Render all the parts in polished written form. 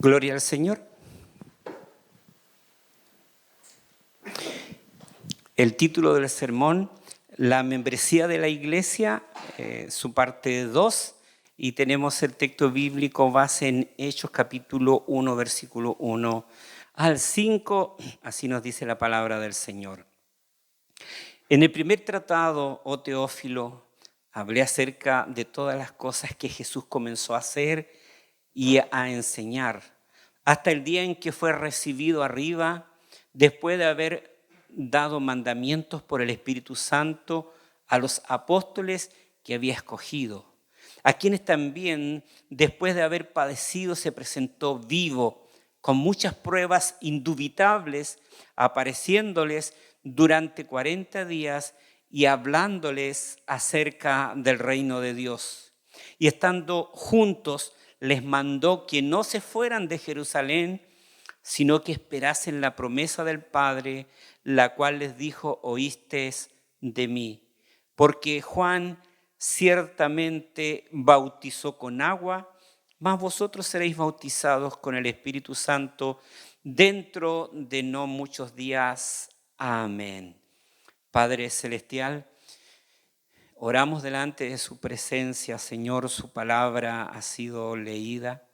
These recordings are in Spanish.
Gloria al Señor. El título del sermón, la membresía de la iglesia, su parte 2, y tenemos el texto bíblico base en Hechos capítulo 1, versículo 1 al 5, así nos dice la palabra del Señor. En el primer tratado, oh Teófilo, hablé acerca de todas las cosas que Jesús comenzó a hacer y a enseñar, hasta el día en que fue recibido arriba, después de haber dado mandamientos por el Espíritu Santo a los apóstoles que había escogido, a quienes también, después de haber padecido, se presentó vivo, con muchas pruebas indubitables, apareciéndoles durante 40 días y hablándoles acerca del reino de Dios. Y estando juntos, les mandó que no se fueran de Jerusalén, sino que esperasen la promesa del Padre, la cual les dijo: oísteis de mí. Porque Juan ciertamente bautizó con agua, mas vosotros seréis bautizados con el Espíritu Santo dentro de no muchos días. Amén. Padre celestial, oramos delante de su presencia, Señor, su palabra ha sido leída.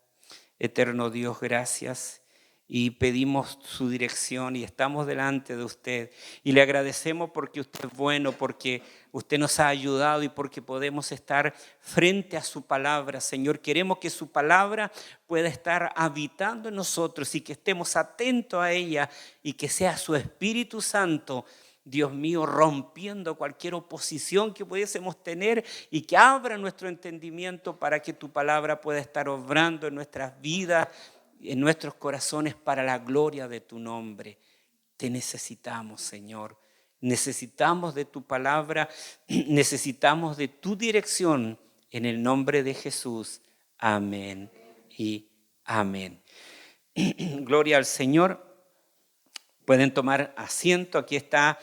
Eterno Dios, gracias. Y pedimos su dirección y estamos delante de usted. Y le agradecemos porque usted es bueno, porque usted nos ha ayudado y porque podemos estar frente a su palabra. Señor, queremos que su palabra pueda estar habitando en nosotros y que estemos atentos a ella y que sea su Espíritu Santo, Dios mío, rompiendo cualquier oposición que pudiésemos tener y que abra nuestro entendimiento para que tu palabra pueda estar obrando en nuestras vidas, en nuestros corazones, para la gloria de tu nombre. Te necesitamos, Señor. Necesitamos de tu palabra, necesitamos de tu dirección, en el nombre de Jesús. Amén y amén. Gloria al Señor. Pueden tomar asiento. Aquí está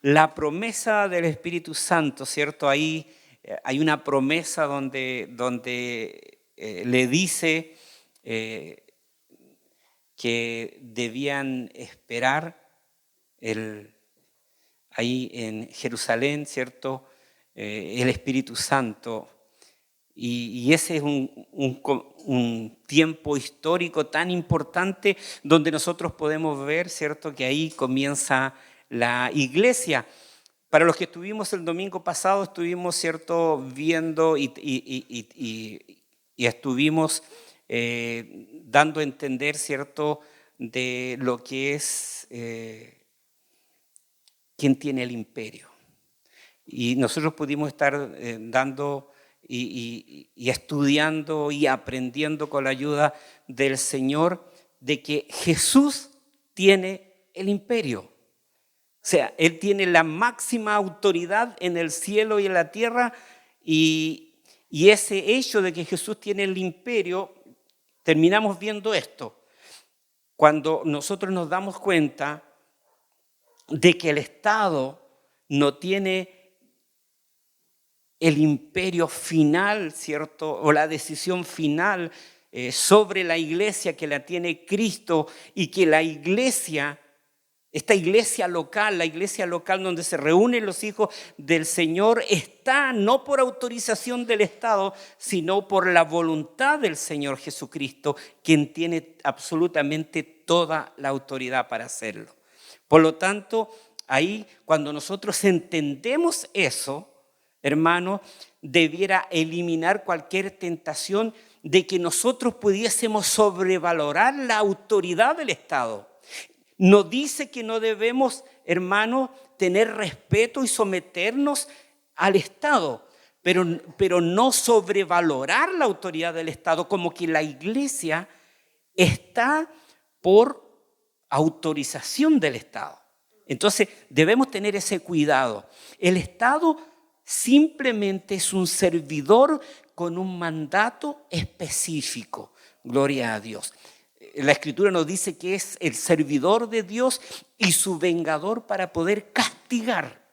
la promesa del Espíritu Santo, ¿cierto? Ahí hay una promesa donde le dice que debían esperar ahí en Jerusalén, ¿cierto? El Espíritu Santo. Y ese es un tiempo histórico tan importante donde nosotros podemos ver, ¿cierto?, que ahí comienza la iglesia. Para los que estuvimos el domingo pasado, estuvimos, ¿cierto?, viendo y estuvimos dando a entender, ¿cierto?, de lo que es quién tiene el imperio. Y nosotros pudimos estar dando y estudiando y aprendiendo con la ayuda del Señor de que Jesús tiene el imperio. O sea, Él tiene la máxima autoridad en el cielo y en la tierra, y ese hecho de que Jesús tiene el imperio, terminamos viendo esto. Cuando nosotros nos damos cuenta de que el Estado no tiene el imperio final, ¿cierto?, o la decisión final sobre la iglesia, que la tiene Cristo, y que la iglesia, esta iglesia local, la iglesia local donde se reúnen los hijos del Señor, está no por autorización del Estado, sino por la voluntad del Señor Jesucristo, quien tiene absolutamente toda la autoridad para hacerlo. Por lo tanto, ahí cuando nosotros entendemos eso, hermano, debiera eliminar cualquier tentación de que nosotros pudiésemos sobrevalorar la autoridad del Estado. No dice que no debemos, hermano, tener respeto y someternos al Estado, pero no sobrevalorar la autoridad del Estado, como que la iglesia está por autorización del Estado. Entonces debemos tener ese cuidado. El Estado simplemente es un servidor con un mandato específico. Gloria a Dios. La Escritura nos dice que es el servidor de Dios y su vengador para poder castigar.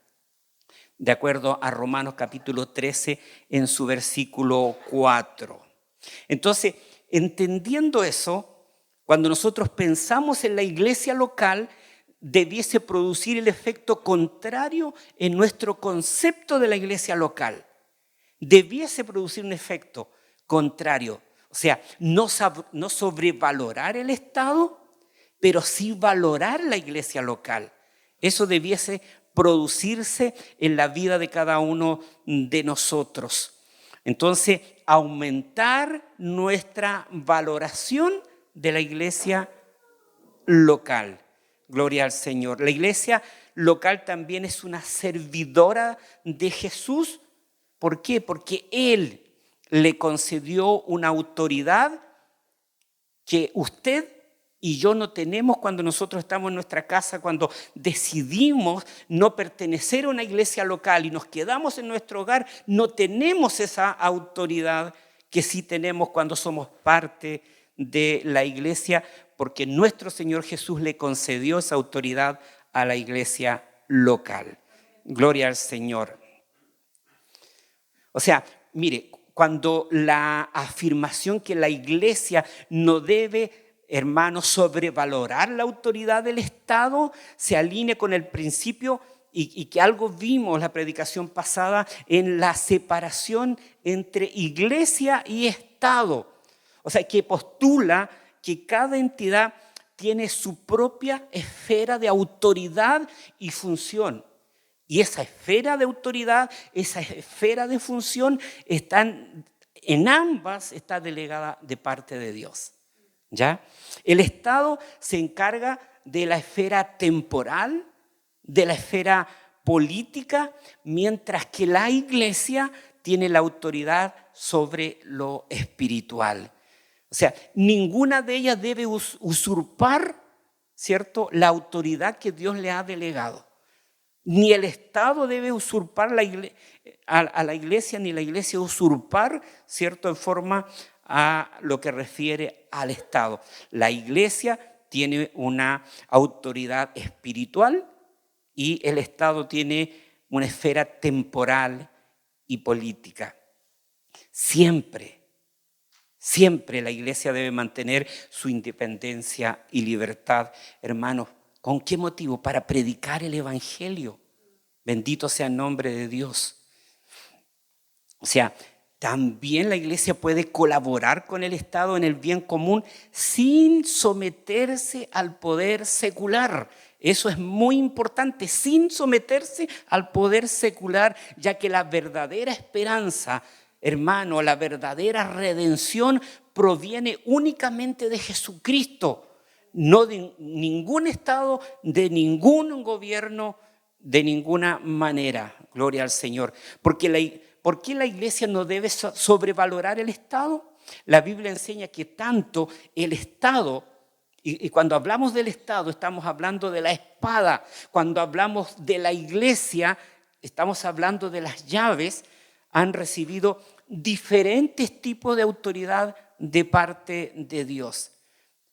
De acuerdo a Romanos capítulo 13 en su versículo 4. Entonces, entendiendo eso, cuando nosotros pensamos en la iglesia local, debiese producir el efecto contrario en nuestro concepto de la iglesia local. Debiese producir un efecto contrario. O sea, no sobrevalorar el Estado, pero sí valorar la iglesia local. Eso debiese producirse en la vida de cada uno de nosotros. Entonces, aumentar nuestra valoración de la iglesia local. Gloria al Señor. La iglesia local también es una servidora de Jesús. ¿Por qué? Porque Él le concedió una autoridad que usted y yo no tenemos cuando nosotros estamos en nuestra casa, cuando decidimos no pertenecer a una iglesia local y nos quedamos en nuestro hogar, no tenemos esa autoridad que sí tenemos cuando somos parte de la iglesia, porque nuestro Señor Jesús le concedió esa autoridad a la iglesia local. Gloria al Señor. O sea, mire, cuando la afirmación que la iglesia no debe, hermanos, sobrevalorar la autoridad del Estado, se alinea con el principio y que algo vimos la predicación pasada en la separación entre iglesia y Estado. O sea, que postula que cada entidad tiene su propia esfera de autoridad y función. Y esa esfera de autoridad, esa esfera de función, en ambas está delegada de parte de Dios. ¿Ya? El Estado se encarga de la esfera temporal, de la esfera política, mientras que la iglesia tiene la autoridad sobre lo espiritual. O sea, ninguna de ellas debe usurpar, ¿cierto?, la autoridad que Dios le ha delegado. Ni el Estado debe usurpar a la iglesia, ni la iglesia usurpar, ¿cierto?, en forma a lo que refiere al Estado. La iglesia tiene una autoridad espiritual y el Estado tiene una esfera temporal y política. Siempre la iglesia debe mantener su independencia y libertad. Hermanos, ¿con qué motivo? Para predicar el evangelio. Bendito sea el nombre de Dios. O sea, también la iglesia puede colaborar con el Estado en el bien común sin someterse al poder secular. Eso es muy importante, sin someterse al poder secular, ya que la verdadera esperanza, hermano, la verdadera redención proviene únicamente de Jesucristo, no de ningún Estado, de ningún gobierno, de ninguna manera. Gloria al Señor. ¿Por qué la iglesia no debe sobrevalorar el Estado? La Biblia enseña que tanto el Estado, y cuando hablamos del Estado estamos hablando de la espada, cuando hablamos de la iglesia estamos hablando de las llaves, han recibido diferentes tipos de autoridad de parte de Dios.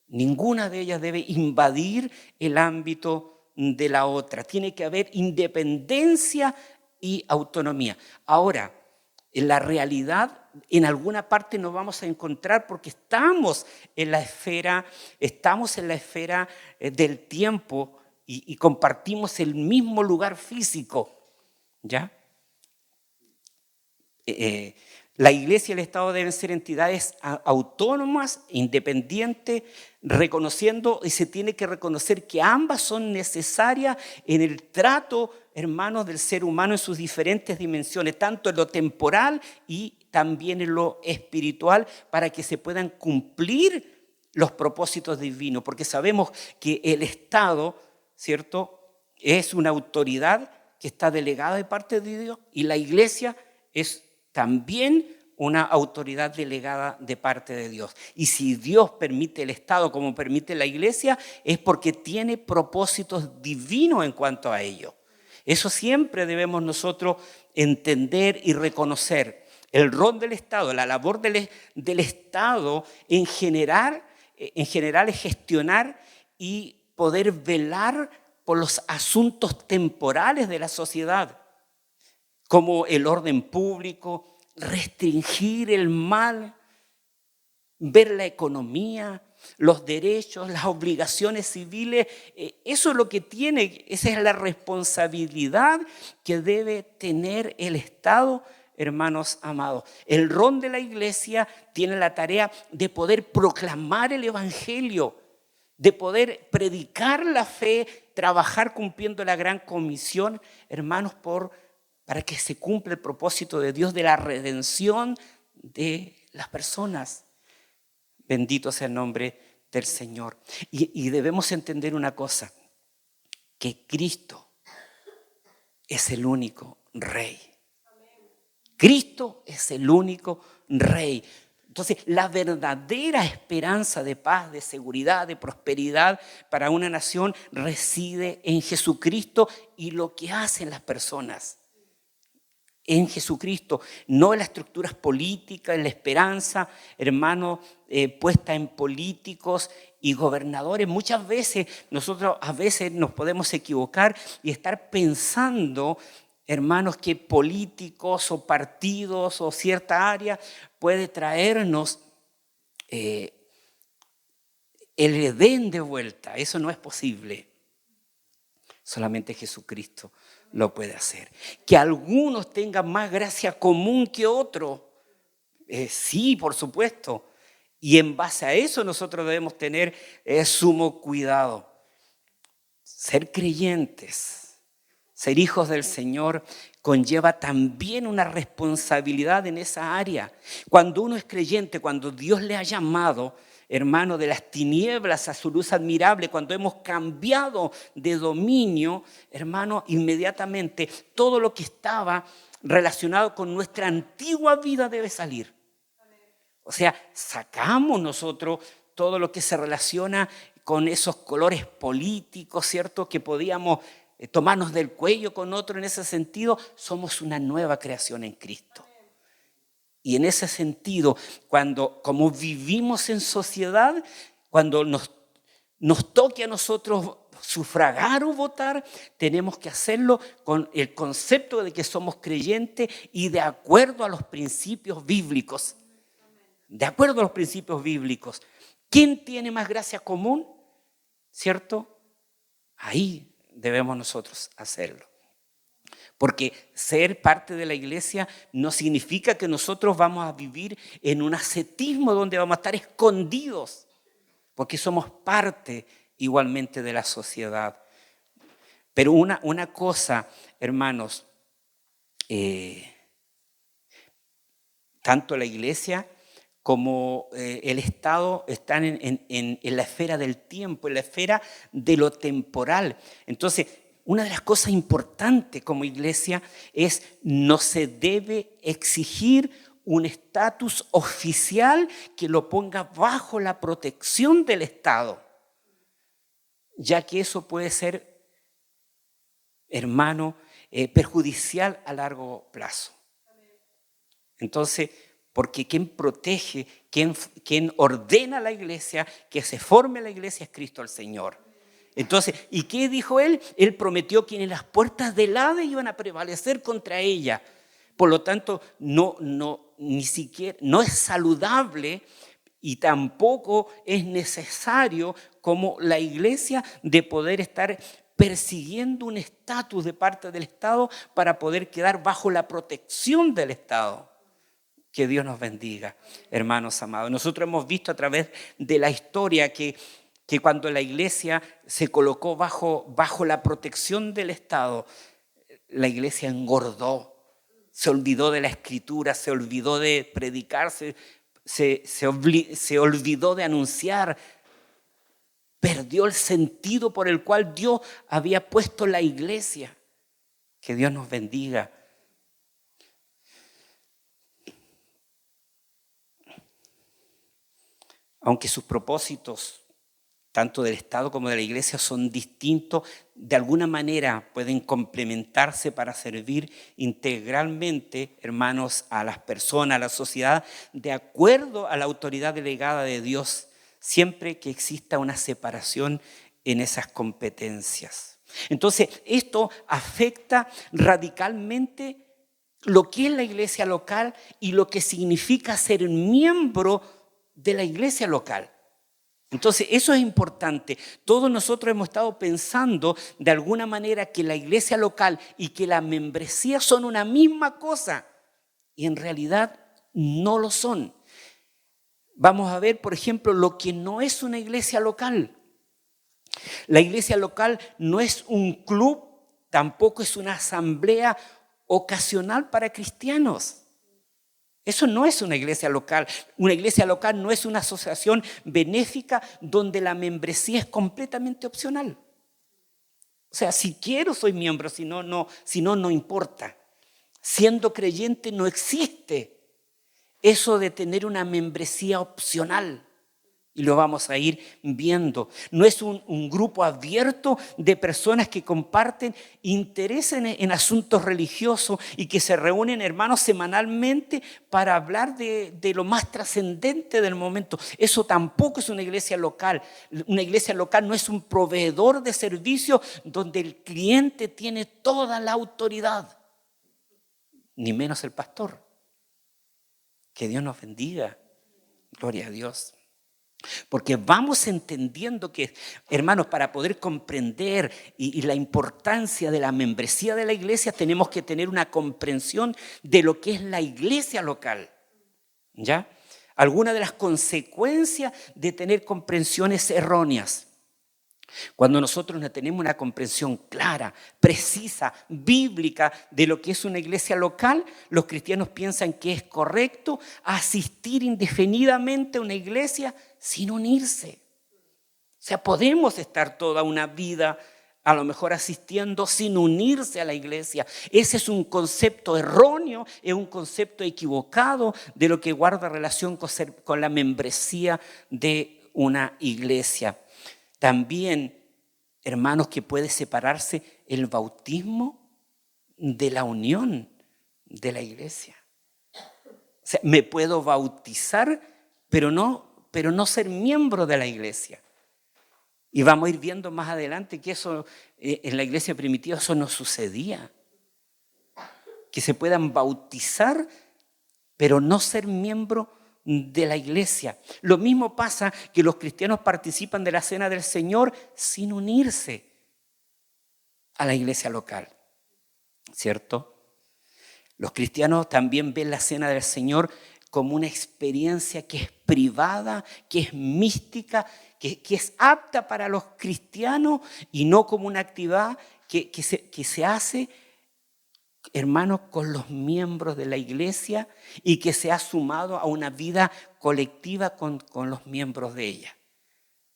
Ninguna de ellas debe invadir el ámbito de la otra. Tiene que haber independencia y autonomía. Ahora, en la realidad, en alguna parte nos vamos a encontrar porque estamos en la esfera del tiempo y compartimos el mismo lugar físico, ¿ya? La iglesia y el Estado deben ser entidades autónomas, independientes, reconociendo, y se tiene que reconocer que ambas son necesarias en el trato, hermanos, del ser humano en sus diferentes dimensiones, tanto en lo temporal y también en lo espiritual, para que se puedan cumplir los propósitos divinos, porque sabemos que el Estado, ¿cierto?, es una autoridad que está delegada de parte de Dios y la iglesia es también una autoridad delegada de parte de Dios. Y si Dios permite el Estado como permite la iglesia, es porque tiene propósitos divinos en cuanto a ello. Eso siempre debemos nosotros entender y reconocer. El rol del Estado, la labor del Estado en general es gestionar y poder velar por los asuntos temporales de la sociedad, como el orden público, restringir el mal, ver la economía, los derechos, las obligaciones civiles. Eso es lo que tiene, esa es la responsabilidad que debe tener el Estado, hermanos amados. El rol de la iglesia tiene la tarea de poder proclamar el evangelio, de poder predicar la fe, trabajar cumpliendo la gran comisión, hermanos, para que se cumpla el propósito de Dios de la redención de las personas. Bendito sea el nombre del Señor. Y debemos entender una cosa, que Cristo es el único Rey. Cristo es el único Rey. Entonces, la verdadera esperanza de paz, de seguridad, de prosperidad para una nación reside en Jesucristo y lo que hacen las personas. En Jesucristo, no en las estructuras políticas, en la esperanza, hermano, puesta en políticos y gobernadores. Muchas veces nosotros a veces nos podemos equivocar y estar pensando, hermanos, que políticos o partidos o cierta área puede traernos el Edén de vuelta. Eso no es posible. Solamente Jesucristo lo puede hacer. Que algunos tengan más gracia común que otros. Sí, por supuesto. Y en base a eso nosotros debemos tener sumo cuidado. Ser creyentes, ser hijos del Señor, conlleva también una responsabilidad en esa área. Cuando uno es creyente, cuando Dios le ha llamado, hermano, de las tinieblas a su luz admirable, cuando hemos cambiado de dominio, hermano, inmediatamente todo lo que estaba relacionado con nuestra antigua vida debe salir. O sea, sacamos nosotros todo lo que se relaciona con esos colores políticos, ¿cierto? Que podíamos tomarnos del cuello con otro en ese sentido. Somos una nueva creación en Cristo. Y en ese sentido, como vivimos en sociedad, cuando nos toque a nosotros sufragar o votar, tenemos que hacerlo con el concepto de que somos creyentes y de acuerdo a los principios bíblicos. De acuerdo a los principios bíblicos. ¿Quién tiene más gracia común? ¿Cierto? Ahí debemos nosotros hacerlo. Porque ser parte de la iglesia no significa que nosotros vamos a vivir en un ascetismo donde vamos a estar escondidos, porque somos parte igualmente de la sociedad. Pero una cosa, hermanos, tanto la iglesia como el Estado están en la esfera del tiempo, en la esfera de lo temporal. Entonces, una de las cosas importantes como iglesia es no se debe exigir un estatus oficial que lo ponga bajo la protección del Estado, ya que eso puede ser, hermano, perjudicial a largo plazo. Entonces, porque quien protege, quien ordena la iglesia, que se forme la iglesia es Cristo el Señor. Entonces, ¿y qué dijo él? Él prometió que en las puertas del Hades iban a prevalecer contra ella. Por lo tanto, ni siquiera, no es saludable y tampoco es necesario como la iglesia de poder estar persiguiendo un estatus de parte del Estado para poder quedar bajo la protección del Estado. Que Dios nos bendiga, hermanos amados. Nosotros hemos visto a través de la historia que cuando la iglesia se colocó bajo la protección del Estado, la iglesia engordó, se olvidó de la escritura, se olvidó de predicar, se olvidó de anunciar, perdió el sentido por el cual Dios había puesto la iglesia. Que Dios nos bendiga. Aunque sus propósitos, tanto del Estado como de la iglesia, son distintos, de alguna manera pueden complementarse para servir integralmente, hermanos, a las personas, a la sociedad, de acuerdo a la autoridad delegada de Dios, siempre que exista una separación en esas competencias. Entonces, esto afecta radicalmente lo que es la iglesia local y lo que significa ser miembro de la iglesia local. Entonces, eso es importante. Todos nosotros hemos estado pensando de alguna manera que la iglesia local y que la membresía son una misma cosa. Y en realidad no lo son. Vamos a ver, por ejemplo, lo que no es una iglesia local. La iglesia local no es un club, tampoco es una asamblea ocasional para cristianos. Eso no es una iglesia local. Una iglesia local no es una asociación benéfica donde la membresía es completamente opcional. O sea, si quiero soy miembro, si no, no importa. Siendo creyente no existe eso de tener una membresía opcional. Y lo vamos a ir viendo. No es un grupo abierto de personas que comparten interés en asuntos religiosos y que se reúnen, hermanos, semanalmente para hablar de lo más trascendente del momento. Eso tampoco es una iglesia local. Una iglesia local no es un proveedor de servicios donde el cliente tiene toda la autoridad, ni menos el pastor. Que Dios nos bendiga. Gloria a Dios. Porque vamos entendiendo que, hermanos, para poder comprender y la importancia de la membresía de la iglesia, tenemos que tener una comprensión de lo que es la iglesia local. ¿Ya? Algunas de las consecuencias de tener comprensiones erróneas. Cuando nosotros no tenemos una comprensión clara, precisa, bíblica de lo que es una iglesia local, los cristianos piensan que es correcto asistir indefinidamente a una iglesia sin unirse. O sea, podemos estar toda una vida a lo mejor asistiendo sin unirse a la iglesia. Ese es un concepto erróneo, es un concepto equivocado de lo que guarda relación con la membresía de una iglesia. También, hermanos, que puede separarse el bautismo de la unión de la iglesia. O sea, me puedo bautizar, pero no ser miembro de la iglesia. Y vamos a ir viendo más adelante que eso en la iglesia primitiva eso no sucedía. Que se puedan bautizar, pero no ser miembro de la iglesia. Lo mismo pasa que los cristianos participan de la cena del Señor sin unirse a la iglesia local, ¿cierto? Los cristianos también ven la cena del Señor como una experiencia que es privada, que es mística, que es apta para los cristianos y no como una actividad que se hace, hermanos, con los miembros de la iglesia y que se ha sumado a una vida colectiva con los miembros de ella.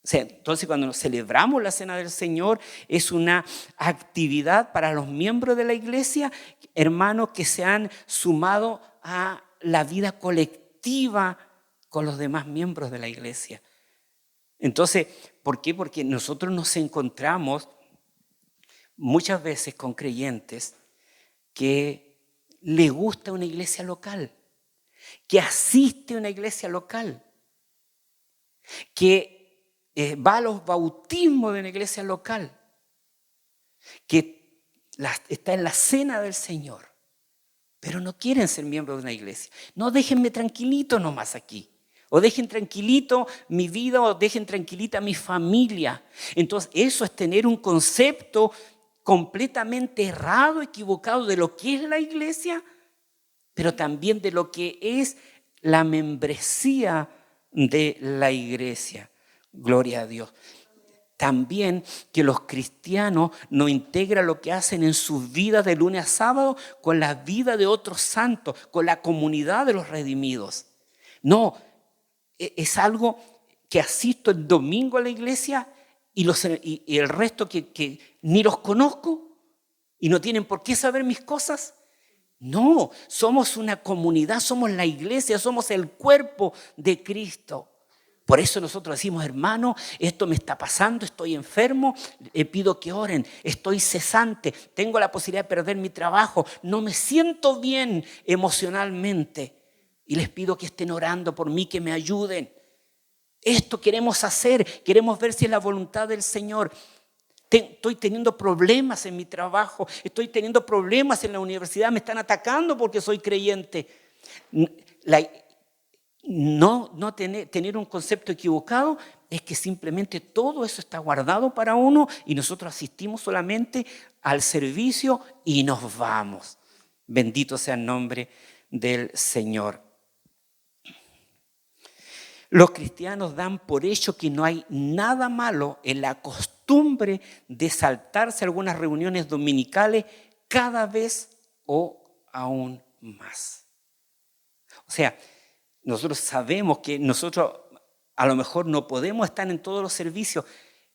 O sea, entonces cuando nos celebramos la cena del Señor es una actividad para los miembros de la iglesia, hermanos, que se han sumado a la vida colectiva con los demás miembros de la iglesia. Entonces, ¿por qué? Porque nosotros nos encontramos muchas veces con creyentes que le gusta una iglesia local, que asiste a una iglesia local, que va a los bautismos de una iglesia local, que está en la cena del Señor, pero no quieren ser miembros de una iglesia. No, déjenme tranquilito nomás aquí. O dejen tranquilito mi vida, o dejen tranquilita mi familia. Entonces, eso es tener un concepto completamente errado, equivocado de lo que es la iglesia, pero también de lo que es la membresía de la iglesia. Gloria a Dios. También que los cristianos no integran lo que hacen en sus vidas de lunes a sábado con la vida de otros santos, con la comunidad de los redimidos. No, es algo que asisto el domingo a la iglesia y el resto que ni los conozco y no tienen por qué saber mis cosas. No, somos una comunidad, somos la iglesia, somos el cuerpo de Cristo. Por eso nosotros decimos, hermano, esto me está pasando, estoy enfermo, le pido que oren, estoy cesante, tengo la posibilidad de perder mi trabajo, no me siento bien emocionalmente y les pido que estén orando por mí, que me ayuden. Esto queremos hacer, queremos ver si es la voluntad del Señor. Estoy teniendo problemas en mi trabajo, estoy teniendo problemas en la universidad, me están atacando porque soy creyente. no tener un concepto equivocado es que simplemente todo eso está guardado para uno y nosotros asistimos solamente al servicio y nos vamos. Bendito sea el nombre del Señor. Los cristianos dan por hecho que no hay nada malo en la costumbre de saltarse algunas reuniones dominicales cada vez o aún más. O sea, nosotros sabemos que nosotros a lo mejor no podemos estar en todos los servicios,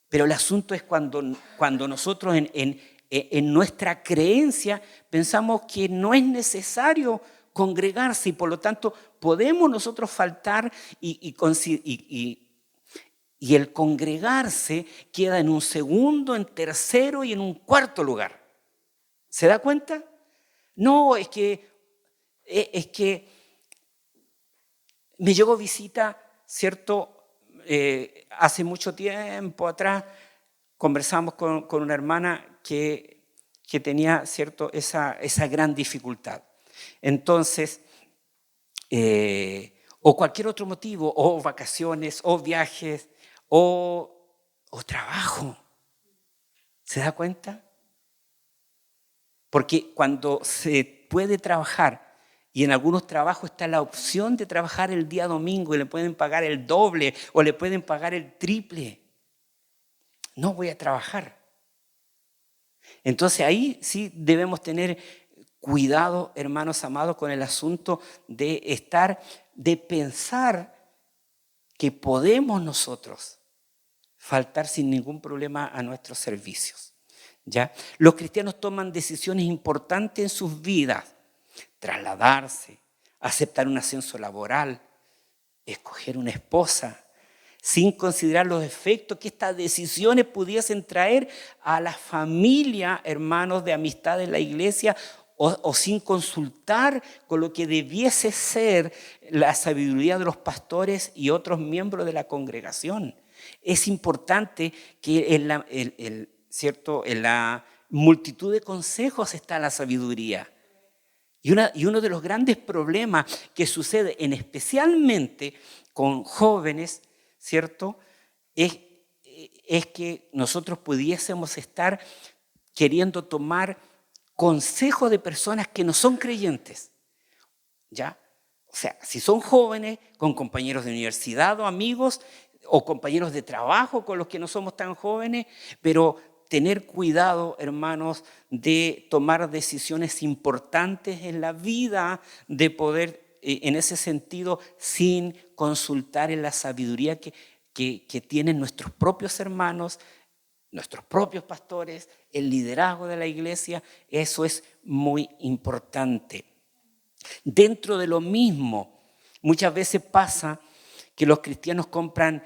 pero el asunto es cuando nosotros en nuestra creencia pensamos que no es necesario congregarse y por lo tanto podemos nosotros faltar y el congregarse queda en un segundo, en tercero y en un cuarto lugar. ¿Se da cuenta? No, es que me llegó visita, ¿cierto? Hace mucho tiempo atrás conversamos con una hermana que tenía, ¿cierto?, esa gran dificultad. Entonces, o cualquier otro motivo, o vacaciones, o viajes, o trabajo. ¿Se da cuenta? Porque cuando se puede trabajar, y en algunos trabajos está la opción de trabajar el día domingo y le pueden pagar el doble o le pueden pagar el triple, no voy a trabajar. Entonces ahí sí debemos tener cuidado, hermanos amados, con el asunto de pensar que podemos nosotros faltar sin ningún problema a nuestros servicios. ¿Ya? Los cristianos toman decisiones importantes en sus vidas: trasladarse, aceptar un ascenso laboral, escoger una esposa, sin considerar los efectos que estas decisiones pudiesen traer a la familia, hermanos, de amistad en la iglesia, o sin consultar con lo que debiese ser la sabiduría de los pastores y otros miembros de la congregación. Es importante que ¿cierto?, en la multitud de consejos está la sabiduría. Y uno de los grandes problemas que sucede especialmente con jóvenes, ¿cierto?, es que nosotros pudiésemos estar queriendo tomar consejo de personas que no son creyentes, ¿ya? O sea, si son jóvenes, con compañeros de universidad o amigos, o compañeros de trabajo con los que no somos tan jóvenes, pero tener cuidado, hermanos, de tomar decisiones importantes en la vida, de poder, en ese sentido, sin consultar en la sabiduría que tienen nuestros propios hermanos, nuestros propios pastores, el liderazgo de la iglesia. Eso es muy importante. Dentro de lo mismo, muchas veces pasa que los cristianos compran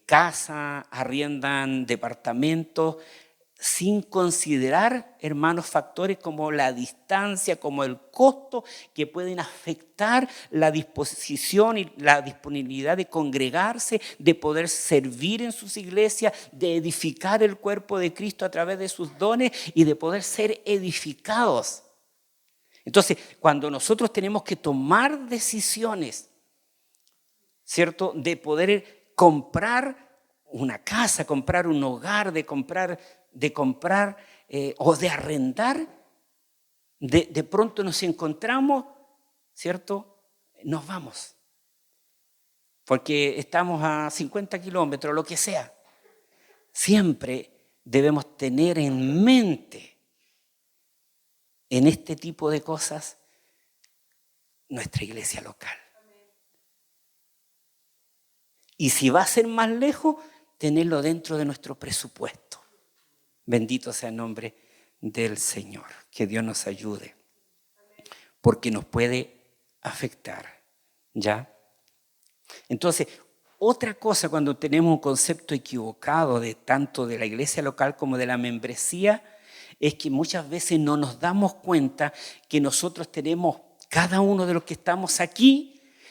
casa, arriendan departamentos, sin considerar, hermanos, factores como la distancia, como el costo, que pueden afectar la disposición y la disponibilidad de congregarse, de poder servir en sus iglesias, de edificar el cuerpo de Cristo a través de sus dones y de poder ser edificados. Entonces, cuando nosotros tenemos que tomar decisiones, ¿cierto?, de poder comprar una casa, comprar un hogar, de comprar o de arrendar, de pronto nos encontramos, ¿cierto?, nos vamos. Porque estamos a 50 kilómetros, lo que sea. Siempre debemos tener en mente, en este tipo de cosas, nuestra iglesia local. Y si va a ser más lejos, tenerlo dentro de nuestro presupuesto. Bendito sea el nombre del Señor. Que Dios nos ayude. Porque nos puede afectar. ¿Ya? Entonces, otra cosa cuando tenemos un concepto equivocado de tanto de la iglesia local como de la membresía, es que muchas veces no nos damos cuenta que nosotros tenemos, cada uno de los que estamos aquí,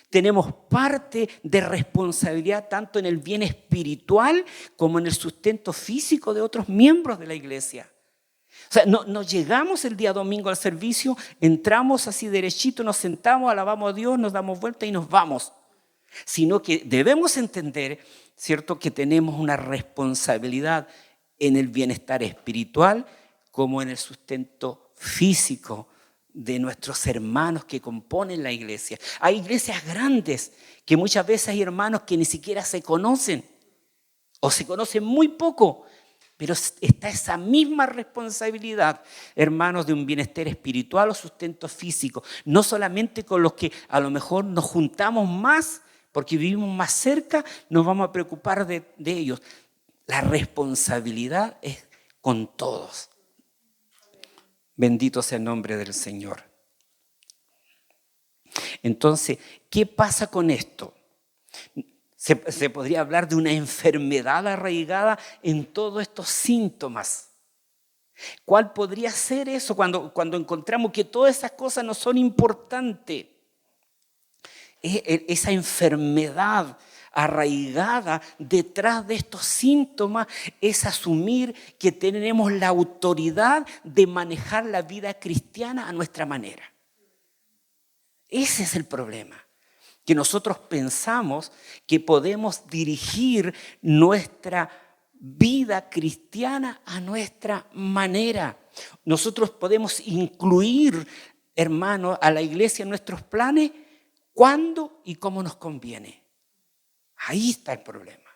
tenemos parte de responsabilidad tanto en el bien espiritual como en el sustento físico de otros miembros de la iglesia. O sea, no llegamos el día domingo al servicio, entramos así derechito, nos sentamos, alabamos a Dios, nos damos vuelta y nos vamos. sino que debemos entender, ¿cierto?, que tenemos una responsabilidad en el bienestar espiritual como en el sustento físico de nuestros hermanos que componen la iglesia. Hay iglesias grandes que muchas veces hay hermanos que ni siquiera se conocen o se conocen muy poco, pero está esa misma responsabilidad, hermanos, de un bienestar espiritual o sustento físico, no solamente con los que a lo mejor nos juntamos más porque vivimos más cerca, nos vamos a preocupar de ellos. La responsabilidad es con todos. Bendito sea el nombre del Señor. Entonces, ¿qué pasa con esto? Se podría hablar de una enfermedad arraigada en todos estos síntomas. ¿Cuál podría ser eso cuando encontramos que todas esas cosas no son importantes? Esa enfermedad arraigada detrás de estos síntomas es asumir que tenemos la autoridad de manejar la vida cristiana a nuestra manera. Ese es el problema, que nosotros pensamos que podemos dirigir nuestra vida cristiana a nuestra manera. Nosotros podemos incluir, hermanos, a la iglesia en nuestros planes cuando y cómo nos conviene. Ahí está el problema.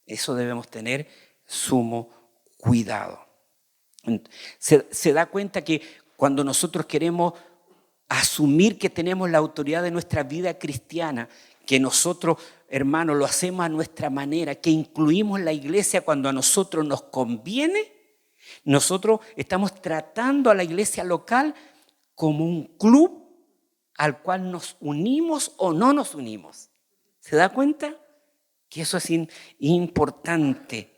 Eso debemos tener sumo cuidado. Se da cuenta que cuando nosotros queremos asumir que tenemos la autoridad de nuestra vida cristiana, que nosotros, hermanos, lo hacemos a nuestra manera, que incluimos la iglesia cuando a nosotros nos conviene, nosotros estamos tratando a la iglesia local como un club al cual nos unimos o no nos unimos. ¿Se da cuenta? Que eso es importante.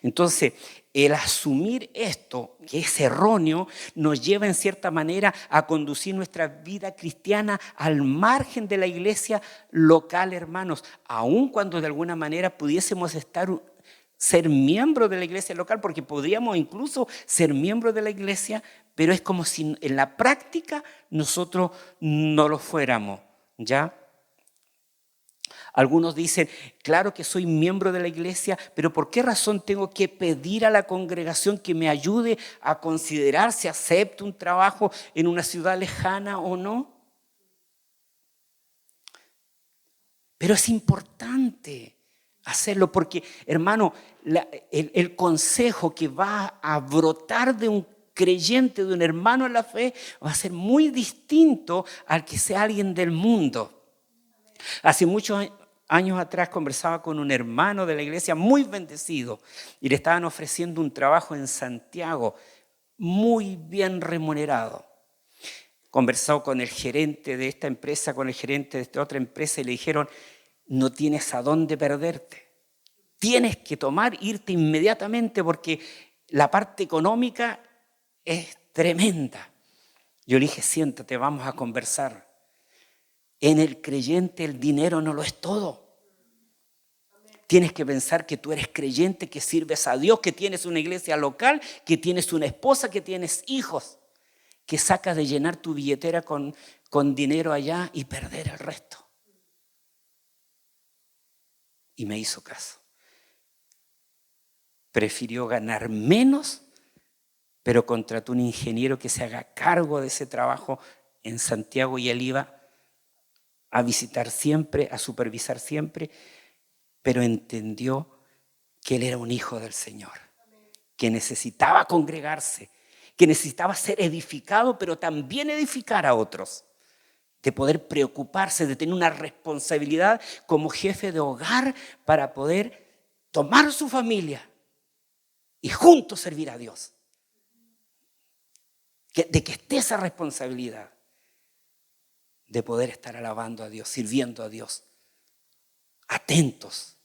Entonces, el asumir esto, que es erróneo, nos lleva en cierta manera a conducir nuestra vida cristiana al margen de la iglesia local, hermanos, aun cuando de alguna manera pudiésemos ser miembros de la iglesia local, porque podríamos incluso ser miembros de la iglesia, pero es como si en la práctica nosotros no lo fuéramos, ¿ya? Algunos dicen, claro que soy miembro de la iglesia, pero ¿por qué razón tengo que pedir a la congregación que me ayude a considerar si acepto un trabajo en una ciudad lejana o no? Pero es importante hacerlo porque, hermano, el consejo que va a brotar de un creyente, de un hermano en la fe, va a ser muy distinto al que sea alguien del mundo. Hace muchos años atrás conversaba con un hermano de la iglesia muy bendecido y le estaban ofreciendo un trabajo en Santiago muy bien remunerado. Conversado con el gerente de esta empresa, con el gerente de esta otra empresa y le dijeron, no tienes a dónde perderte. Tienes que irte inmediatamente porque la parte económica es tremenda. Yo le dije, siéntate, vamos a conversar. En el creyente el dinero no lo es todo. Tienes que pensar que tú eres creyente, que sirves a Dios, que tienes una iglesia local, que tienes una esposa, que tienes hijos, que sacas de llenar tu billetera con dinero allá y perder el resto. Y me hizo caso. Prefirió ganar menos, pero contrató un ingeniero que se haga cargo de ese trabajo en Santiago y él iba a visitar siempre, a supervisar siempre, pero entendió que él era un hijo del Señor, que necesitaba congregarse, que necesitaba ser edificado, pero también edificar a otros, de poder preocuparse, de tener una responsabilidad como jefe de hogar para poder tomar su familia y juntos servir a Dios. De que esté esa responsabilidad de poder estar alabando a Dios, sirviendo a Dios, atentos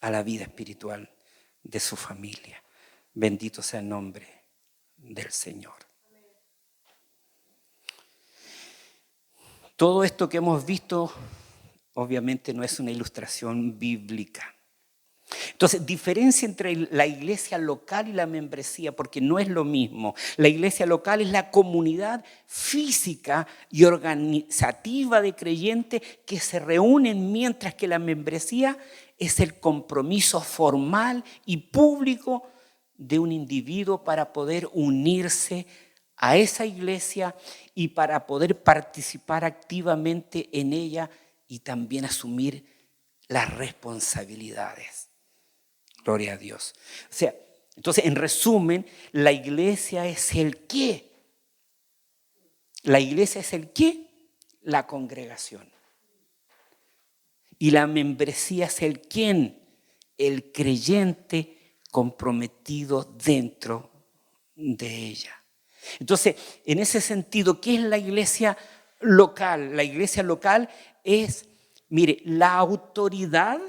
a la vida espiritual de su familia. Bendito sea el nombre del Señor. Todo esto que hemos visto obviamente no es una ilustración bíblica, Entonces, diferencia entre la iglesia local y la membresía, porque no es lo mismo. La iglesia local es la comunidad física y organizativa de creyentes que se reúnen, mientras que la membresía es el compromiso formal y público de un individuo para poder unirse a esa iglesia y para poder participar activamente en ella y también asumir las responsabilidades. Gloria a Dios. O sea, entonces, en resumen, la iglesia es el qué. La iglesia es el qué, la congregación. Y la membresía es el quién, el creyente comprometido dentro de ella. Entonces, en ese sentido, ¿qué es la iglesia local? La iglesia local es, mire, la autoridad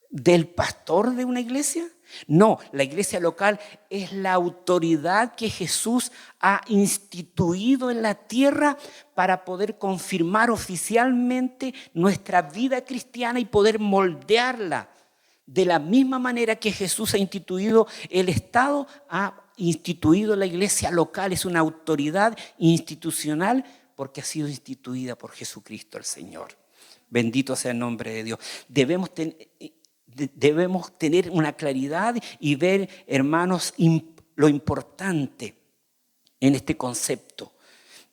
del pastor de una iglesia. No, la iglesia local es la autoridad que Jesús ha instituido en la tierra para poder confirmar oficialmente nuestra vida cristiana y poder moldearla. De la misma manera que Jesús ha instituido el Estado, ha instituido la iglesia local. Es una autoridad institucional porque ha sido instituida por Jesucristo el Señor. Bendito sea el nombre de Dios. Debemos tener una claridad y ver, hermanos, lo importante en este concepto.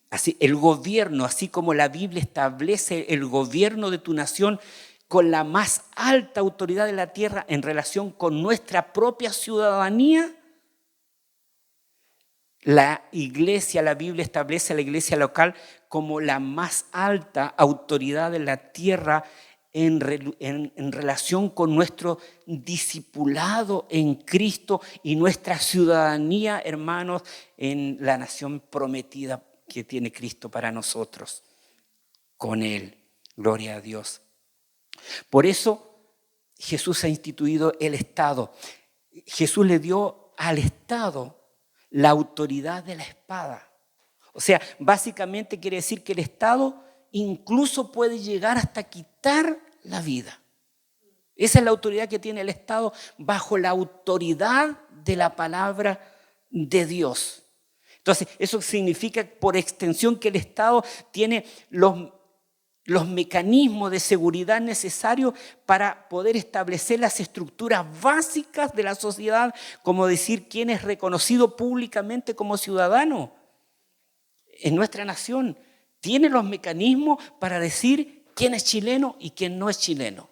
Así, el gobierno, así como la Biblia establece el gobierno de tu nación con la más alta autoridad de la tierra en relación con nuestra propia ciudadanía, la iglesia, la Biblia establece a la iglesia local como la más alta autoridad de la tierra en relación con nuestro discipulado en Cristo y nuestra ciudadanía, hermanos, en la nación prometida que tiene Cristo para nosotros. Con Él, gloria a Dios. Por eso Jesús ha instituido el Estado. Jesús le dio al Estado la autoridad de la espada. O sea, básicamente quiere decir que el Estado incluso puede llegar hasta quitar la vida. Esa es la autoridad que tiene el Estado bajo la autoridad de la palabra de Dios. Entonces, eso significa por extensión que el Estado tiene los mecanismos de seguridad necesarios para poder establecer las estructuras básicas de la sociedad, como decir quién es reconocido públicamente como ciudadano en nuestra nación. Tiene los mecanismos para decir quién es chileno y quién no es chileno.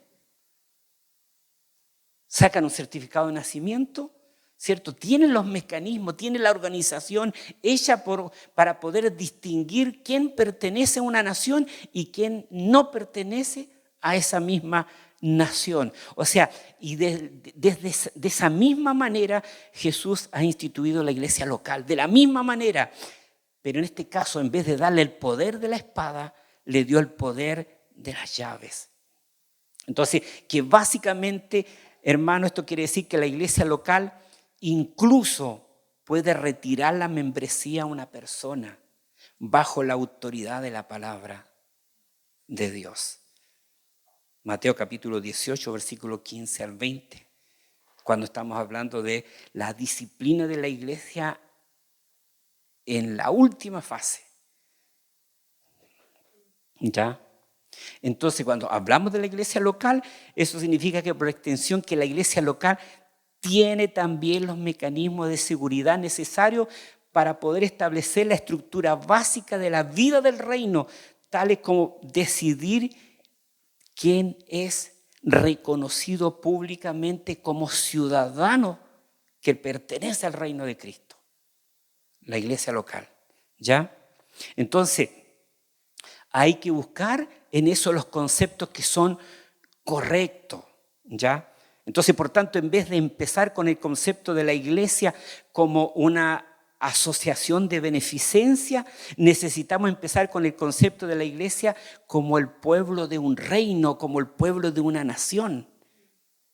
Sacan un certificado de nacimiento, ¿cierto? Tienen los mecanismos, tienen la organización hecha para poder distinguir quién pertenece a una nación y quién no pertenece a esa misma nación. O sea, y desde de esa misma manera Jesús ha instituido la iglesia local, de la misma manera. Pero en este caso, en vez de darle el poder de la espada, le dio el poder de las llaves. Entonces, que básicamente, hermano, esto quiere decir que la iglesia local incluso puede retirar la membresía a una persona bajo la autoridad de la palabra de Dios. Mateo capítulo 18, versículo 15 al 20, cuando estamos hablando de la disciplina de la iglesia en la última fase. ¿Ya? Entonces, cuando hablamos de la iglesia local, eso significa que por extensión que la iglesia local tiene también los mecanismos de seguridad necesarios para poder establecer la estructura básica de la vida del reino, tales como decidir quién es reconocido públicamente como ciudadano que pertenece al reino de Cristo. La iglesia local, ¿ya? Entonces, hay que buscar en eso los conceptos que son correctos, ¿ya? Entonces, por tanto, en vez de empezar con el concepto de la iglesia como una asociación de beneficencia, necesitamos empezar con el concepto de la iglesia como el pueblo de un reino, como el pueblo de una nación,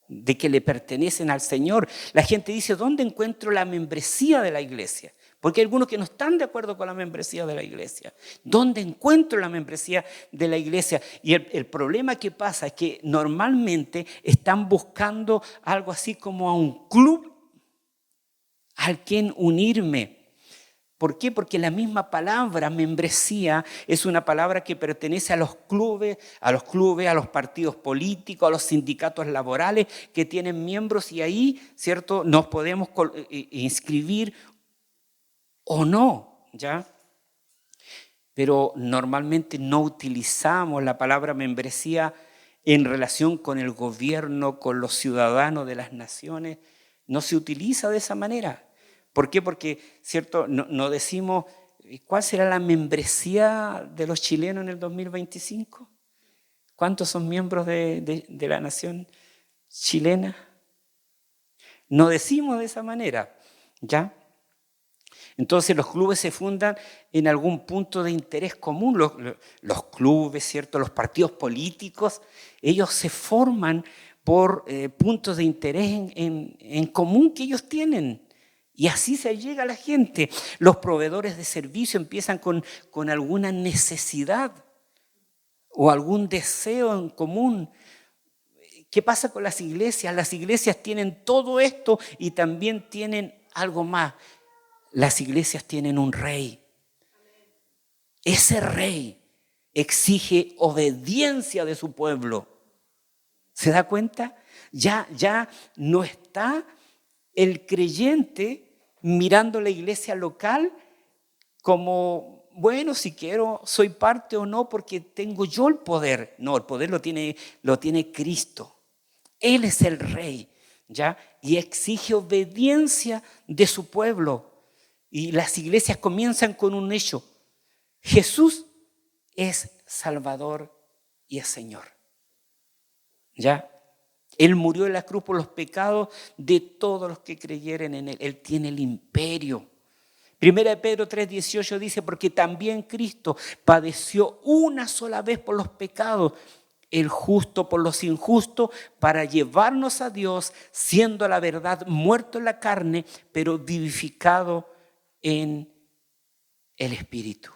de que le pertenecen al Señor. La gente dice, ¿dónde encuentro la membresía de la iglesia? Porque hay algunos que no están de acuerdo con la membresía de la iglesia. ¿Dónde encuentro la membresía de la iglesia? Y el problema que pasa es que normalmente están buscando algo así como a un club al quien unirme. ¿Por qué? Porque la misma palabra membresía es una palabra que pertenece a los clubes, a los partidos políticos, a los sindicatos laborales que tienen miembros y ahí, ¿cierto?, nos podemos inscribir o no, ¿ya? Pero normalmente no utilizamos la palabra membresía en relación con el gobierno, con los ciudadanos de las naciones. No se utiliza de esa manera. ¿Por qué? Porque, ¿cierto?, no decimos cuál será la membresía de los chilenos en el 2025. ¿Cuántos son miembros de la nación chilena? No decimos de esa manera, ¿ya? Entonces los clubes se fundan en algún punto de interés común. Los clubes, ¿cierto?, los partidos políticos, ellos se forman por puntos de interés en común que ellos tienen. Y así se llega a la gente. Los proveedores de servicio empiezan con alguna necesidad o algún deseo en común. ¿Qué pasa con las iglesias? Las iglesias tienen todo esto y también tienen algo más. Las iglesias tienen un rey. Ese rey exige obediencia de su pueblo. ¿Se da cuenta? Ya no está el creyente mirando la iglesia local como, bueno, si quiero, soy parte o no porque tengo yo el poder. No, el poder lo tiene Cristo. Él es el rey, ¿ya? Y exige obediencia de su pueblo. Y las iglesias comienzan con un hecho. Jesús es Salvador y es Señor. ¿Ya? Él murió en la cruz por los pecados de todos los que creyeren en Él. Él tiene el imperio. Primera de Pedro 3:18 dice, porque también Cristo padeció una sola vez por los pecados, el justo por los injustos, para llevarnos a Dios, siendo la verdad muerto en la carne, pero vivificado en el Espíritu.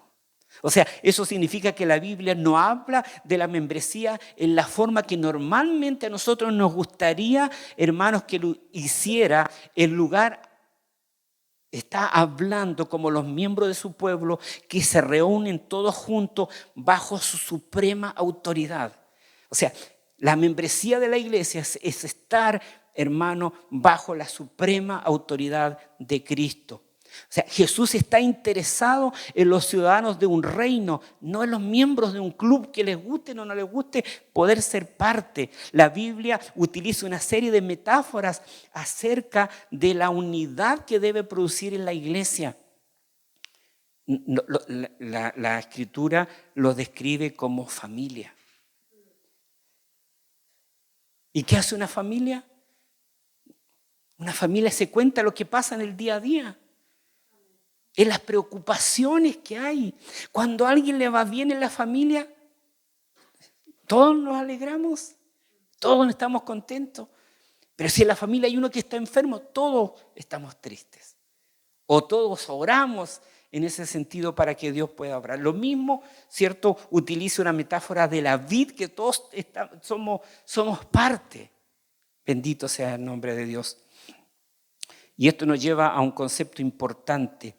O sea, eso significa que la Biblia no habla de la membresía en la forma que normalmente a nosotros nos gustaría, hermanos, que lo hiciera. El lugar está hablando como los miembros de su pueblo que se reúnen todos juntos bajo su suprema autoridad. O sea, la membresía de la iglesia es estar, hermano, bajo la suprema autoridad de Cristo. O sea, Jesús está interesado en los ciudadanos de un reino, no en los miembros de un club que les guste o no les guste poder ser parte. La Biblia utiliza una serie de metáforas acerca de la unidad que debe producir en la iglesia. La Escritura lo describe como familia. ¿Y qué hace una familia? Una familia se cuenta lo que pasa en el día a día, en las preocupaciones que hay. Cuando a alguien le va bien en la familia, todos nos alegramos, todos estamos contentos. Pero si en la familia hay uno que está enfermo, todos estamos tristes. O todos oramos en ese sentido para que Dios pueda obrar. Lo mismo, ¿cierto? Utiliza una metáfora de la vid que todos somos parte. Bendito sea el nombre de Dios. Y esto nos lleva a un concepto importante.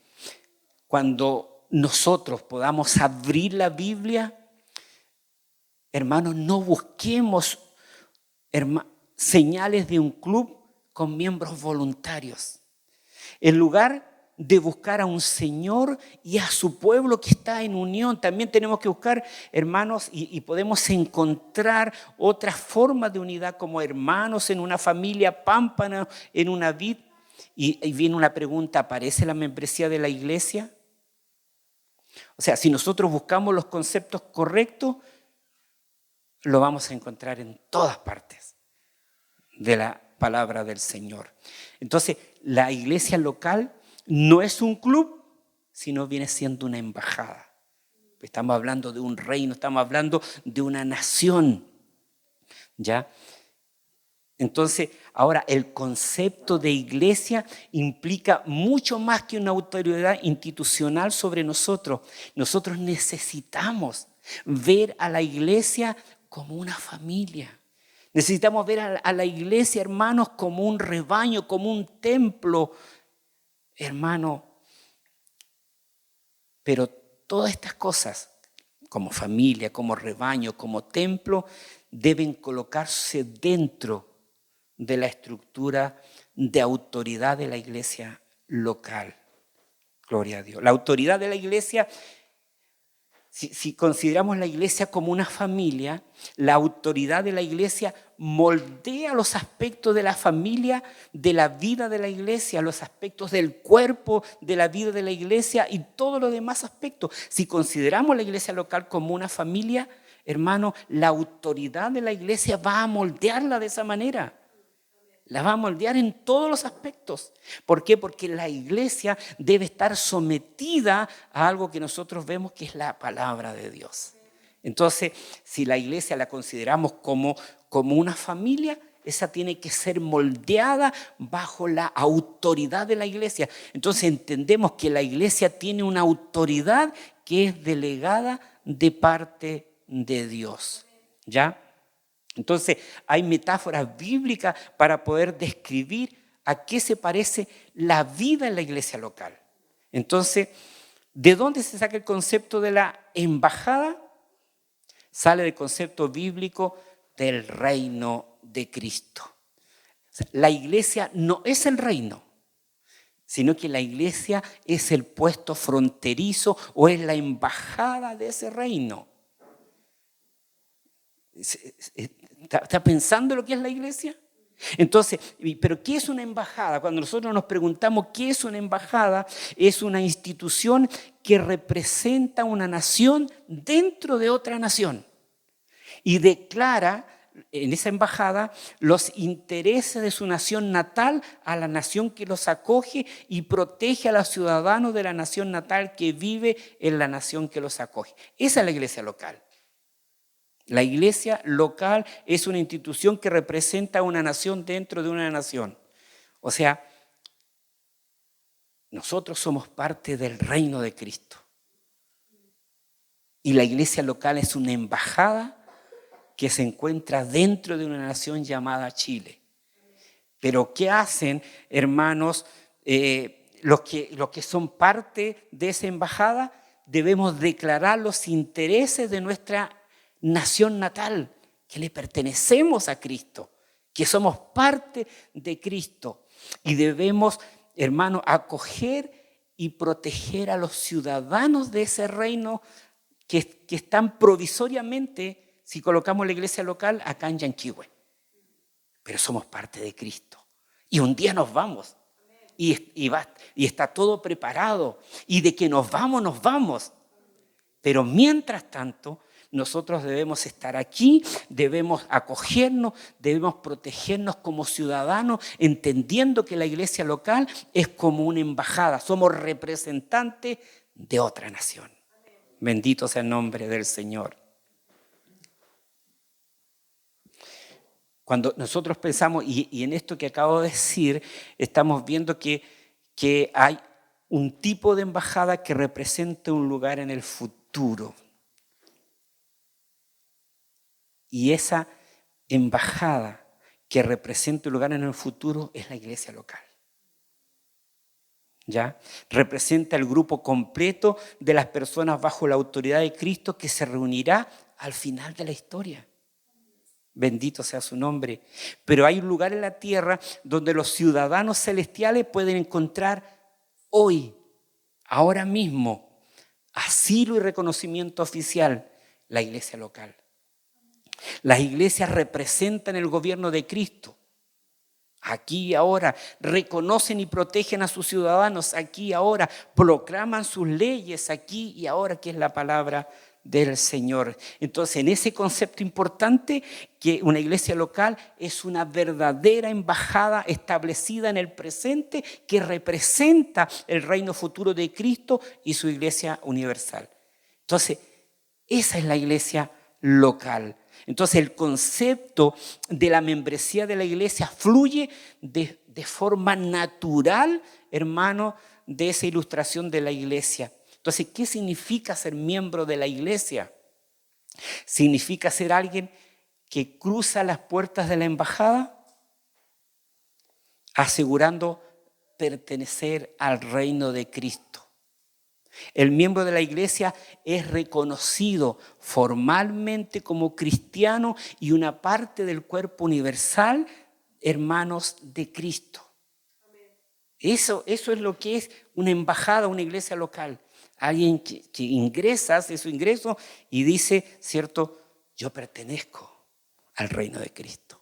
Cuando nosotros podamos abrir la Biblia, hermanos, no busquemos señales de un club con miembros voluntarios. En lugar de buscar a un Señor y a su pueblo que está en unión, también tenemos que buscar, hermanos, y podemos encontrar otras formas de unidad como hermanos en una familia, pámpanos en una vid. Y viene una pregunta, ¿aparece la membresía de la iglesia? O sea, si nosotros buscamos los conceptos correctos, lo vamos a encontrar en todas partes de la palabra del Señor. Entonces, la iglesia local no es un club, sino viene siendo una embajada. Estamos hablando de un reino, estamos hablando de una nación, ¿ya? Entonces, ahora el concepto de iglesia implica mucho más que una autoridad institucional sobre nosotros. Nosotros necesitamos ver a la iglesia como una familia. Necesitamos ver a la iglesia, hermanos, como un rebaño, como un templo, hermano. Pero todas estas cosas, como familia, como rebaño, como templo, deben colocarse dentro de la estructura de autoridad de la iglesia local. Gloria a Dios. La autoridad de la iglesia, si consideramos la iglesia como una familia, la autoridad de la iglesia moldea los aspectos de la familia, de la vida de la iglesia, los aspectos del cuerpo de la vida de la iglesia y todos los demás aspectos. Si consideramos la iglesia local como una familia, hermano, la autoridad de la iglesia va a moldearla de esa manera. La va a moldear en todos los aspectos. ¿Por qué? Porque la iglesia debe estar sometida a algo que nosotros vemos que es la palabra de Dios. Entonces, si la iglesia la consideramos como una familia, esa tiene que ser moldeada bajo la autoridad de la iglesia. Entonces entendemos que la iglesia tiene una autoridad que es delegada de parte de Dios. ¿Ya? Entonces, hay metáforas bíblicas para poder describir a qué se parece la vida en la iglesia local. Entonces, ¿de dónde se saca el concepto de la embajada? Sale del concepto bíblico del reino de Cristo. O sea, la iglesia no es el reino, sino que la iglesia es el puesto fronterizo o es la embajada de ese reino. ¿Está pensando lo que es la iglesia? Entonces, ¿pero qué es una embajada? Cuando nosotros nos preguntamos qué es una embajada, es una institución que representa una nación dentro de otra nación y declara en esa embajada los intereses de su nación natal a la nación que los acoge y protege a los ciudadanos de la nación natal que vive en la nación que los acoge. Esa es la iglesia local. La iglesia local es una institución que representa a una nación dentro de una nación. O sea, nosotros somos parte del reino de Cristo. Y la iglesia local es una embajada que se encuentra dentro de una nación llamada Chile. Pero ¿qué hacen, hermanos, los que son parte de esa embajada? Debemos declarar los intereses de nuestra nación natal, que le pertenecemos a Cristo, que somos parte de Cristo y debemos, hermano, acoger y proteger a los ciudadanos de ese reino que están provisoriamente, si colocamos la iglesia local, acá en Yanquihue. Pero somos parte de Cristo y un día nos vamos y está todo preparado y de que nos vamos. Pero mientras tanto, nosotros debemos estar aquí, debemos acogernos, debemos protegernos como ciudadanos, entendiendo que la iglesia local es como una embajada, somos representantes de otra nación. Bendito sea el nombre del Señor. Cuando nosotros pensamos, y en esto que acabo de decir, estamos viendo que hay un tipo de embajada que representa un lugar en el futuro. Y esa embajada que representa un lugar en el futuro es la iglesia local. ¿Ya? Representa el grupo completo de las personas bajo la autoridad de Cristo que se reunirá al final de la historia. Bendito sea su nombre. Pero hay un lugar en la tierra donde los ciudadanos celestiales pueden encontrar hoy, ahora mismo, asilo y reconocimiento oficial, la iglesia local. Las iglesias representan el gobierno de Cristo. Aquí y ahora reconocen y protegen a sus ciudadanos. Aquí y ahora proclaman sus leyes. Aquí y ahora, que es la palabra del Señor. Entonces, en ese concepto importante, que una iglesia local es una verdadera embajada establecida en el presente que representa el reino futuro de Cristo y su iglesia universal. Entonces, esa es la iglesia local. Entonces el concepto de la membresía de la iglesia fluye de forma natural, hermano, de esa ilustración de la iglesia. Entonces, ¿qué significa ser miembro de la iglesia? Significa ser alguien que cruza las puertas de la embajada asegurando pertenecer al reino de Cristo. El miembro de la iglesia es reconocido formalmente como cristiano y una parte del cuerpo universal, hermanos de Cristo. Eso es lo que es una embajada, una iglesia local. Alguien que ingresa, hace su ingreso y dice, ¿cierto? Yo pertenezco al reino de Cristo.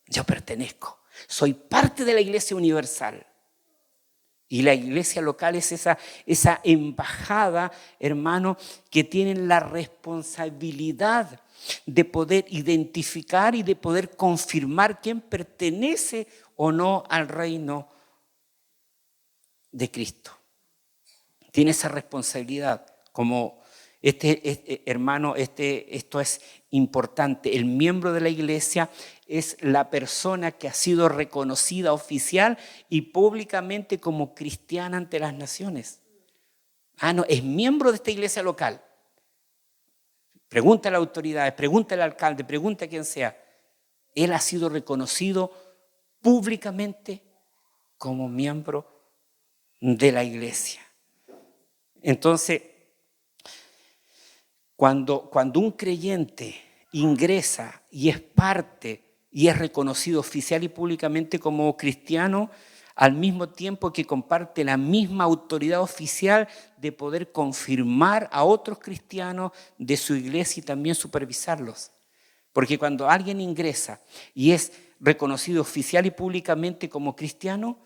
Yo pertenezco. Soy parte de la iglesia universal. Y la iglesia local es esa embajada, hermano, que tienen la responsabilidad de poder identificar y de poder confirmar quién pertenece o no al reino de Cristo. Tiene esa responsabilidad. Como hermano, esto es importante. El miembro de la iglesia es la persona que ha sido reconocida oficial y públicamente como cristiana ante las naciones. No, es miembro de esta iglesia local. Pregunta a las autoridades, pregunta al alcalde, pregunta a quien sea. Él ha sido reconocido públicamente como miembro de la iglesia. Entonces, cuando un creyente ingresa y es parte y es reconocido oficial y públicamente como cristiano, al mismo tiempo que comparte la misma autoridad oficial de poder confirmar a otros cristianos de su iglesia y también supervisarlos. Porque cuando alguien ingresa y es reconocido oficial y públicamente como cristiano,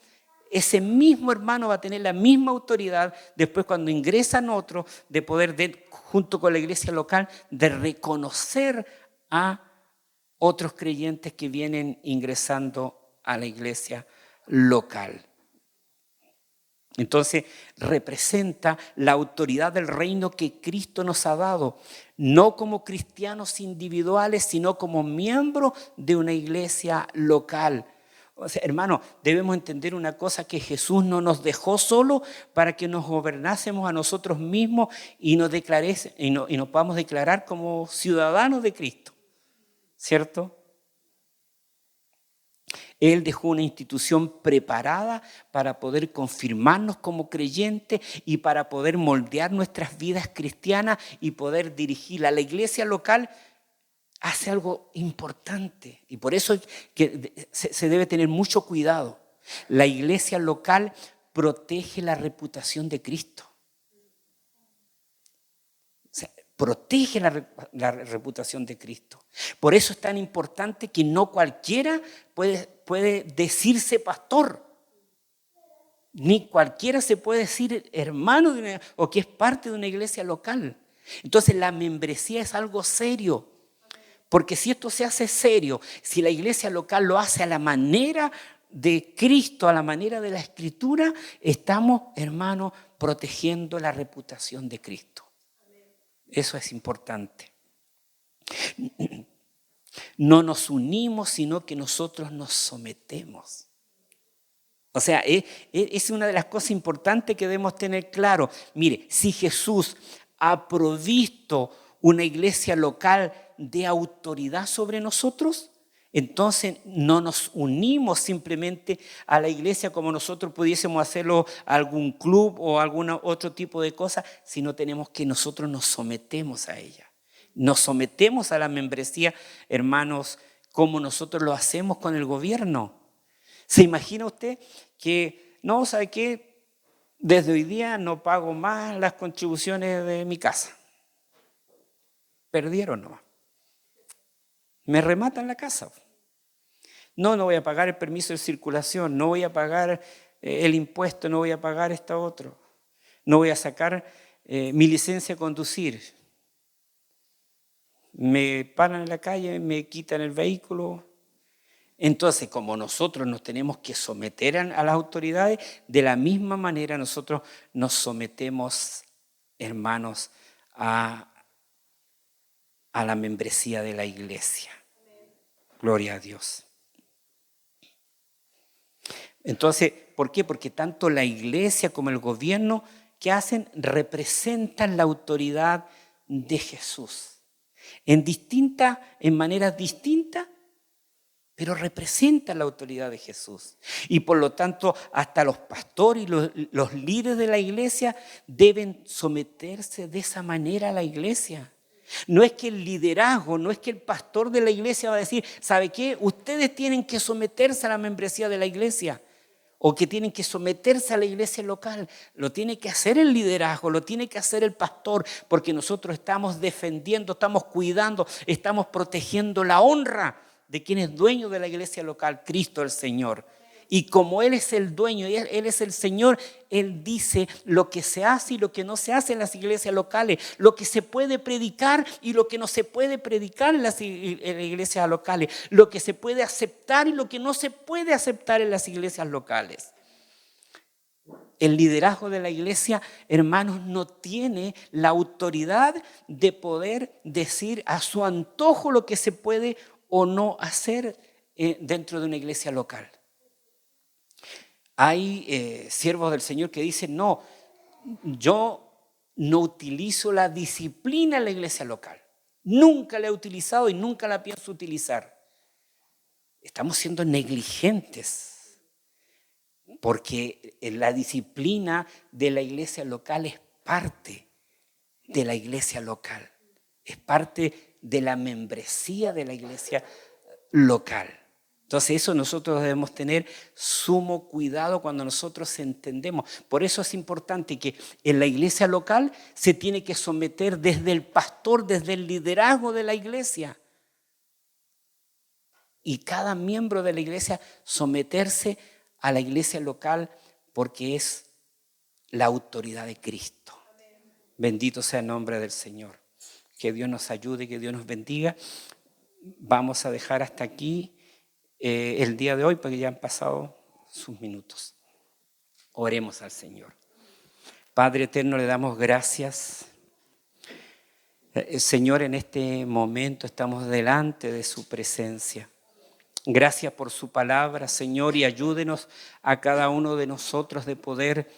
ese mismo hermano va a tener la misma autoridad después cuando ingresan otros de poder, junto con la iglesia local, de reconocer a otros creyentes que vienen ingresando a la iglesia local. Entonces representa la autoridad del reino que Cristo nos ha dado, no como cristianos individuales, sino como miembros de una iglesia local. O sea, hermano, debemos entender una cosa, que Jesús no nos dejó solo para que nos gobernásemos a nosotros mismos y nos podamos declarar como ciudadanos de Cristo, ¿cierto? Él dejó una institución preparada para poder confirmarnos como creyentes y para poder moldear nuestras vidas cristianas y poder dirigirla. La iglesia local hace algo importante y por eso que se debe tener mucho cuidado. La iglesia local protege la reputación de Cristo. O sea, protege la reputación de Cristo. Por eso es tan importante que no cualquiera puede decirse pastor. Ni cualquiera se puede decir hermano o que es parte de una iglesia local. Entonces la membresía es algo serio. Porque si esto se hace serio, si la iglesia local lo hace a la manera de Cristo, a la manera de la Escritura, estamos, hermanos, protegiendo la reputación de Cristo. Eso es importante. No nos unimos, sino que nosotros nos sometemos. O sea, es una de las cosas importantes que debemos tener claro. Mire, si Jesús ha provisto una iglesia local de autoridad sobre nosotros, entonces no nos unimos simplemente a la iglesia como nosotros pudiésemos hacerlo a algún club o algún otro tipo de cosa, sino tenemos que nosotros nos sometemos a ella. Nos sometemos a la membresía, hermanos, como nosotros lo hacemos con el gobierno. ¿Se imagina usted que, no, sabe qué? Desde hoy día no pago más las contribuciones de mi casa. Perdieron nomás. Me rematan la casa. No voy a pagar el permiso de circulación, no voy a pagar el impuesto, no voy a pagar esto otro. No voy a sacar mi licencia de conducir. Me paran en la calle, me quitan el vehículo. Entonces, como nosotros nos tenemos que someter a las autoridades, de la misma manera nosotros nos sometemos, hermanos, a a la membresía de la iglesia. Gloria a Dios. Entonces, ¿por qué? Porque tanto la iglesia como el gobierno, ¿qué hacen? Representan la autoridad de Jesús. En maneras distintas, pero representan la autoridad de Jesús. Y por lo tanto, hasta los pastores y los líderes de la iglesia deben someterse de esa manera a la iglesia. No es que el liderazgo, no es que el pastor de la iglesia va a decir, ¿sabe qué? Ustedes tienen que someterse a la membresía de la iglesia. O que tienen que someterse a la iglesia local. Lo tiene que hacer el liderazgo, lo tiene que hacer el pastor, porque nosotros estamos defendiendo, estamos cuidando, estamos protegiendo la honra de quien es dueño de la iglesia local, Cristo el Señor. Y como Él es el dueño, y Él es el Señor, Él dice lo que se hace y lo que no se hace en las iglesias locales, lo que se puede predicar y lo que no se puede predicar en las iglesias locales, lo que se puede aceptar y lo que no se puede aceptar en las iglesias locales. El liderazgo de la iglesia, hermanos, no tiene la autoridad de poder decir a su antojo lo que se puede o no hacer dentro de una iglesia local. Hay siervos del Señor que dicen, no, yo no utilizo la disciplina en la iglesia local. Nunca la he utilizado y nunca la pienso utilizar. Estamos siendo negligentes porque la disciplina de la iglesia local es parte de la iglesia local. Es parte de la membresía de la iglesia local. Entonces eso nosotros debemos tener sumo cuidado cuando nosotros entendemos. Por eso es importante que en la iglesia local se tiene que someter desde el pastor, desde el liderazgo de la iglesia. Y cada miembro de la iglesia someterse a la iglesia local porque es la autoridad de Cristo. Bendito sea el nombre del Señor. Que Dios nos ayude, que Dios nos bendiga. Vamos a dejar hasta aquí el día de hoy porque ya han pasado sus minutos. Oremos al Señor. Padre eterno, le damos gracias. Señor, en este momento estamos delante de su presencia. Gracias por su palabra, Señor, y ayúdenos a cada uno de nosotros de poder,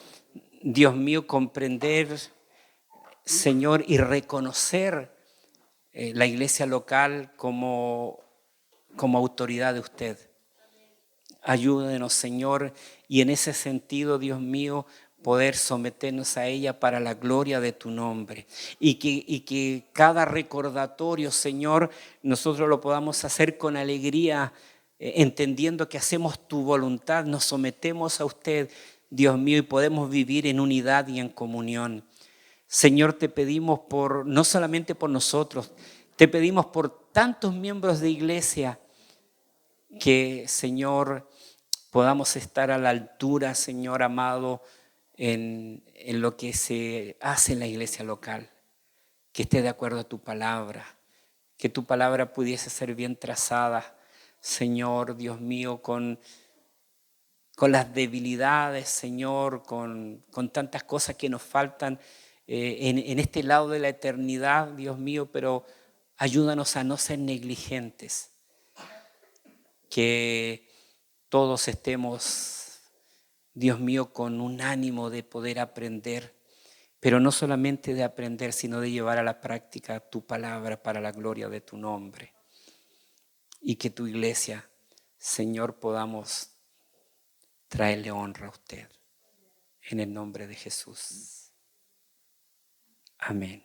Dios mío, comprender, Señor, y reconocer la iglesia local como autoridad de usted. Ayúdenos, Señor, y en ese sentido, Dios mío, poder someternos a ella para la gloria de tu nombre. Y que cada recordatorio, Señor, nosotros lo podamos hacer con alegría, entendiendo que hacemos tu voluntad, nos sometemos a usted, Dios mío, y podemos vivir en unidad y en comunión. Señor, te pedimos no solamente por nosotros, te pedimos por tantos miembros de iglesia que, Señor, podamos estar a la altura, Señor amado, en lo que se hace en la iglesia local, que esté de acuerdo a tu palabra, que tu palabra pudiese ser bien trazada, Señor, Dios mío, con las debilidades, Señor, con tantas cosas que nos faltan en este lado de la eternidad, Dios mío, pero ayúdanos a no ser negligentes, que todos estemos, Dios mío, con un ánimo de poder aprender, pero no solamente de aprender, sino de llevar a la práctica tu palabra para la gloria de tu nombre. Y que tu iglesia, Señor, podamos traerle honra a usted. En el nombre de Jesús. Amén.